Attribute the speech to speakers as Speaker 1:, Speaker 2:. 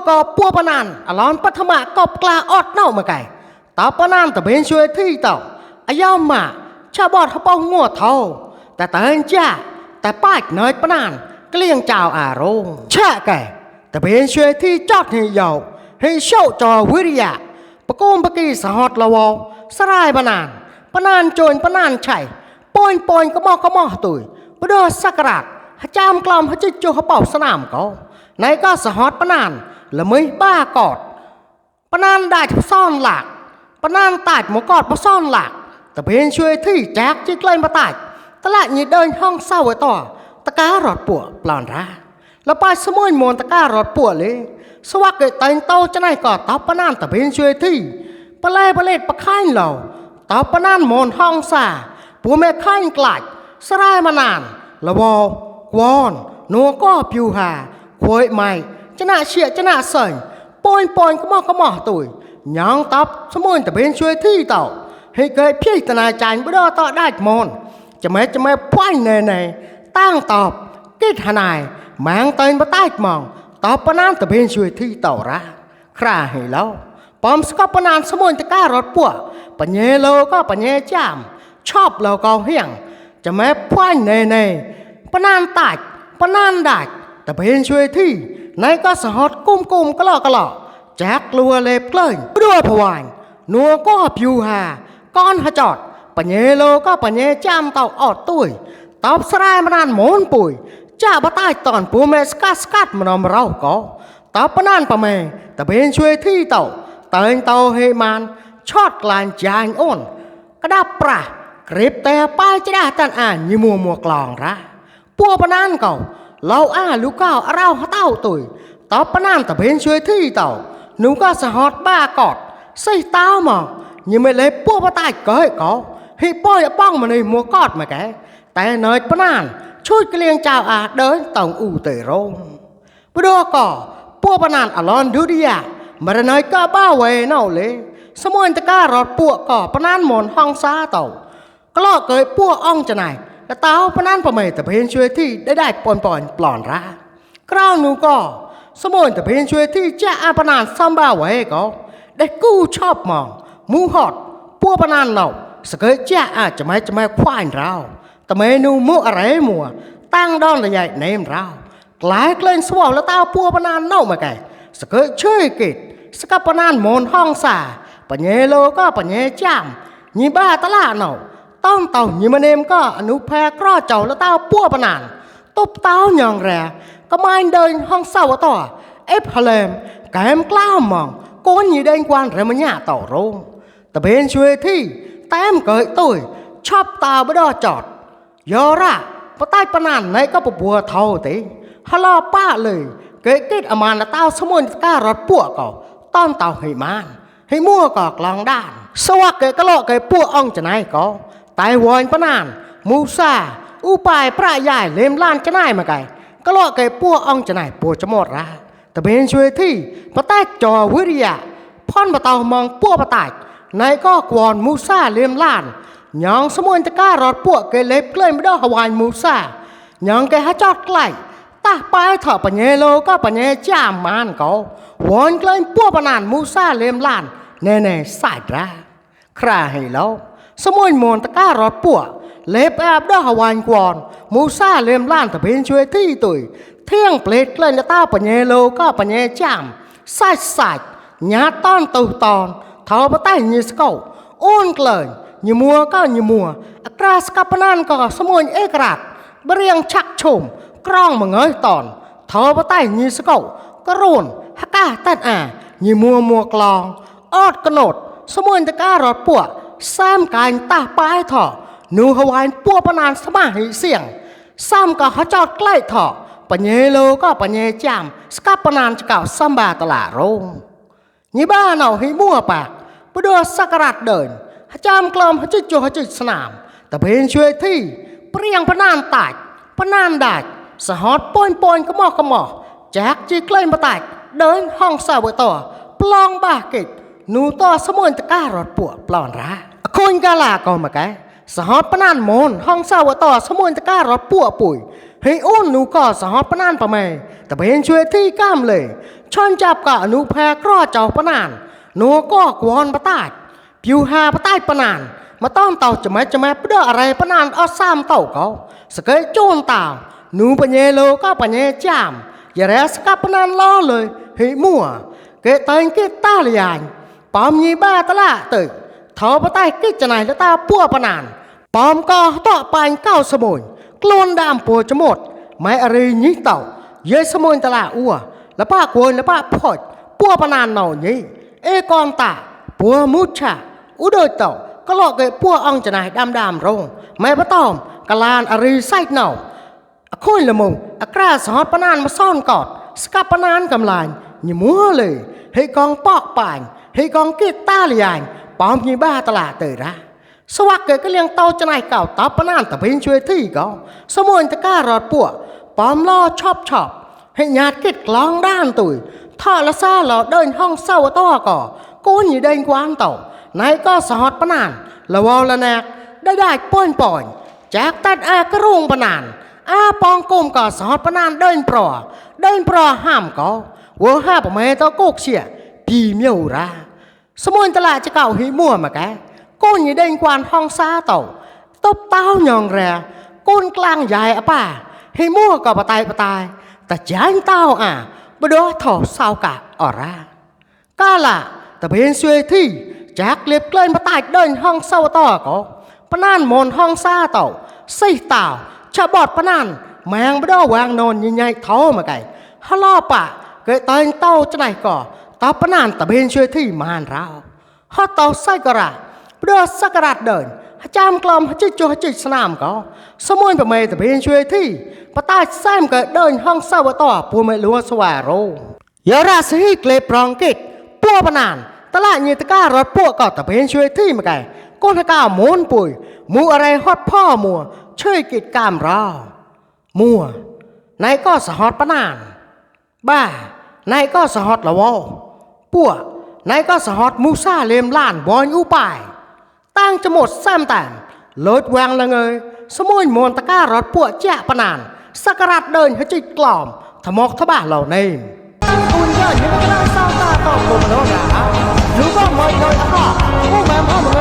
Speaker 1: ก็ปัวปนันอลอนปัทมะกบกลาอดเน่ามาไก่ตาปนันตะเบนช่วยที่เต่าอายอมมาชาบอดเขาป้องงัวเท่าแต่เตือนจ้าแต่ป้ายเนยปนันเกลี้ยงเจ้าอารมณ์แช่ไก่แต่เบนช่วยที่จอดให้ยาวให้โชว์จอวิริยะปะโกมปะกีสหอดละวอสลายปนันโจรปนันไฉปอยก็มอตุยบดสักราดฮัจามกลอมฮัจิจูเขาเป่าสนามเขาในก็สหอดปนันละไม่บ้ากอดปนันได้ทุกซ่อนหลักปนันตายหมกอดมาซ่อนหลักแต่เบนช่วยที่แจ็คจิกเล่นมาตายตลาดยีเดินห้องเศร้าไว้ต่อตะการอดปวดปลอนราแล้วไปสมุนมวนตะการอดปวดเลยสวักเกิดเต็งโตจะไหนก่อตอบปนันแต่เบนช่วยที่ปลายปลาเล็ดปลาข้ายเหล่าตอบปนันมวนห้องซาผัวแม่ข้ายกลายสลายมานานละวอวอนนัวก็ผิวหาควยใหม่จะน่าเชี่ยจะน่าเสยปอยก็มอตุยยังตอบสมุนแต่เบนช่วยที่เต่าให้เกิดพี่ตนาใจไม่ได้ต่อได้มอนจะไม่พ่ายในตั้งตอบกิดหนายแมงเตยมาใต้มองตอบปนันแต่เบนช่วยที่เต่าระคราให้แล้วปอมสก็ปนันสมุนตะการถปัวปัญญาโลก็ปัญญาจามชอบเราก็เฮียงจะไม่พ่ายในปนันตายปนันได้แต่เบนช่วยที่ในก็สหดกุ้มก็หลอกแจ็คลัวเล็บเกลื่อนด้วยผวานนัวก็ผิวหาก้อนหจอดปัญญาโลก็ปัญญาจามเต่าอดตุ้ยตอบสลายมานานหมุนปุ๋ยจ้าบ้าใต้ตอนปูเมสกัดมานอมเราก็ตอบปนันปะเมแต่เบนช่วยที่เต่าเตยเต่าเฮมันชอดกลานจานอ้นกระดับปลากริบแต่ป้ายจะได้ตันอ่านยี่มัวกลองระปัวปนันเก่าเราลูกเก่าเราเต่าตุยตอบปนันแต่เบนช่วยที่เต่าหนูก็สะฮอดบ้ากอดใส่เต้ามองยังไม่เลยปัวบ้าใต้เกยก็ให้ป้อยป้องมาในมัวกอดมาแกแต่เนยปนันช่วยเกลียงเจ้าเดินต่างอูเตโรงปดก็ปัวปนันอลอนดูดีอะมาเนยก็บ้าเวน่าเลยสมุนตะการอดปัวก็ปนันหมอนห้องซาเต่าก็ล่อเกยปัวอ่องจะไหนแล้วเต้าปนันประเมยแต่เพนช่วยที่ได้ปอนปลอนระกล้าวนูก็สมุนแต่เพนช่วยที่จะอาปนันซ้ำบ้าเวก็ได้กู้ชอบมองมูหอดปัวปนันเนาสเกยจะจะไม่ควายเราแต่เมนูมุอะไรมัวตั้งดอนใหญ่เนมเรากลายเกลนสวอแล้วเต้าปัวปนันเน่ามาไกสเกยช่วยกิดสกับปนันมนห้องสาปัญญาโลก็ปัญญาจามยีบ้าตลาดเนาต้องเต่ายีมาเนมก็อนุแพรกรอเจ้าแล้วเต้าปัวปนันตบเต้าหยองแร่ก็ไม่เดินห้องเศร้าต่อเอฟฮเลมแกมกล้ามองโกนยีเดินกวนเรมันยาต่อโรงแต่เพนช่วยที่แต้มเกยตุยชอบตาบดอจอดยอระปะใต้ปนันในก็ปบัวเท่าตีฮัลโหลป้าเลยเกยกิดอมานละเต้าสมุนการถปัวก็ต้อนเต่าให้มันให้มั่วก็กลางด้านสวักเกยกะโลเกยปัวอ่องจะไหนก็ไต้หวันปนันมูซาอุปายพระใหญ่เลมล้านจะไหนมาไกกะโลเกยปัวอ่องจะไหนปัวจะหมดละแต่เป็นช่วยที่ปะใต้จอวิริยะพ่อนปะเต่ามองปัวปะใต้ในก็กวนมูซาเลมล้านยองสมุนตะการอดปัวเกยเล็บเกลื่อนไม่ได้หวานมูซายองเกยฮัจอดไกลตาไปถอปัญญาโลก็ปัญญาจามมันก็วนเกลื่อนปัวปนันมูซาเลมล้านแน่สายราคราให้แล้วสมุนมนตะการอดปัวเล็บแอบได้หวานกวนมูซาเลมล้านแต่เป็นช่วยที่ตุยเที่ยงเปลดเกลื่อนตาปัญญาโลก็ปัญญาจามสายหยาต้อนตูตอนเท้าปะใต้ยีสกอ้นเกลื่อนยีมัวก็ยีมัวอัตราสกับปนันก็สมุนเอกราชเรียงชักชมกล้องมาเงยตอนเท้าปะใต้ยีสกกระโรนฮักกาตัดยีมัวกลองอดกระโนดสมุนตะการอดปัวแซมการตาปลายถอนูฮวายปัวปนันสมาหิเสียงซ้ำก็ฮัจอดใกล้ถอปัญญาโลก็ปัญญาจามสกับปนันจะเก่าซัมบาตลาดโรงยี่บ้าเนาให้มั่วปากปดสักการะเดินฮัจามกลอมฮัจจุฮัจสนามแต่เพนช่วยที่เปรียงปนันตายปนันได้สหอดปนก็มอแจ็คจีเกล้มาตายเดินห้องสาวต่อปลองบากิดนูต่อสมุนตะการอดปวดปลอนระคนกาลาก็มาแก สหอดปนานโมนห้องเศร้าต่อสมุนตะการอดปั่วปุ๋ยให้อ้นหนูก็สหอดปนานประเมแต่เห็นช่วยที่ก้ามเลยช่อนจับกะหนูแพรกรอเจ้าปนานหนูก็กวนปะตาดผิวหาปะตาดปนานมาต้อนเต่าจะแม่เพื่ออะไรปนานอ้อซ้ำเต่าเขาสเกยโจนเต่าหนูปัญญโลก็ปัญญจามอย่าแรสกับปนานล้อเลยให้มั่วเกตเตงเกตตาเลยานปอมยีบ้าตะละตึกเท้าปะตาดกิจไหนแล้วตาปั่วปนานปอมก็ต่อปานเก้าสมุนกลวนดามปัวจะหมดไม่อะไรนี้เต่าเยสมุนตะละอ้วแล้วป้ากวนแล้วป้าพอดปั่วปนานเหน่านี้เอกอนตาปัวมุชาอุดเต่าก็หลอกเกปั่วอ่องจะไหนดำรงไม่ปะตอมกลานอะไรไส้เหน่าคุยละมุงกล้าสอดปนานมาซ่อนกอดสกับปนานกำลานอย่ามัวเลยให้กองปอกป่านให้กองกีตาร์ยานปอมยีบ้าตลาดเตยระสวักเกิดก็เลี้ยงเต้าจะไหนเก่าตาปนานแต่เพียงช่วยที่ก็สมุนตะการรอดปั่วปอมล่อชอบให้ญาติกิดกลองด้านตุยท่อละซาหลอดเดินห้องเศร้าต่อก่อกูนอยู่เดินกวานเต่าไหนก็สอดปนานละวอละแนกได้ป้อนป่อนแจกตัดอากระรุงปนานอาปองกลมก็สอดปนานเดินปลอห้ามก็วัวห้าปะเมตโกกเสียปีเมียวราสมุนตลาดจะเก่าหิมัวมาแกก้นอยู่เดินกวานห้องซาเต่าตบเต้ายองแรก้นกลางใหญ่อะป่าหิมัวก็ปะตายแต่จานเต้าบดอถอสาวกะอราก็ล่ะแต่เป็นช่วยที่แจกเล็บเกลื่อนปะตายเดินห้องเศร้าต่อก็ปนานมนห้องซาเต่าสี่เต่าชาบอดปนานแมงบดอวางนอนใหญ่ๆท้อมาไก่ฮัลโหลปะเกิดตายเต้าจะไหนก่อตาปนานแต่เป็นช่วยที่มานเราฮอตเต้าไส้กระราบดอสักระเดินจามกลอมจิจิสนามก็สมุนประเมยแต่เป็นช่วยที่ปะตายแซมเกิดเดินห้องเศร้าต่อปูไม่รู้สวาโรยาราศีเกลปรองกิดปัวปนานตลาดยีตะการรถปัวก็แต่เป็นช่วยที่มาไก่ก้นก้าวมูนปุยมูอะไรฮอดพ่อมัวช่วยกิดกามรอมัวนายก็สหอดปนานบ้านายก็สหอดละวอปัวนายก็สหอดมูซาเลมล้านบอลอุปายตั้งจะหมดแซมแต่ลดวางละเงยสมุนมนตะการรถปัวแจ๊ปนานสักรัดเดินให้จิตกล่อมทมกทบ้าเหล่านี้คุณเยอะยิ่งก็ได้เศร้าตาตอบลมโนรารู้ว่าไม่เลยอ่ะผู้แม่พ่อ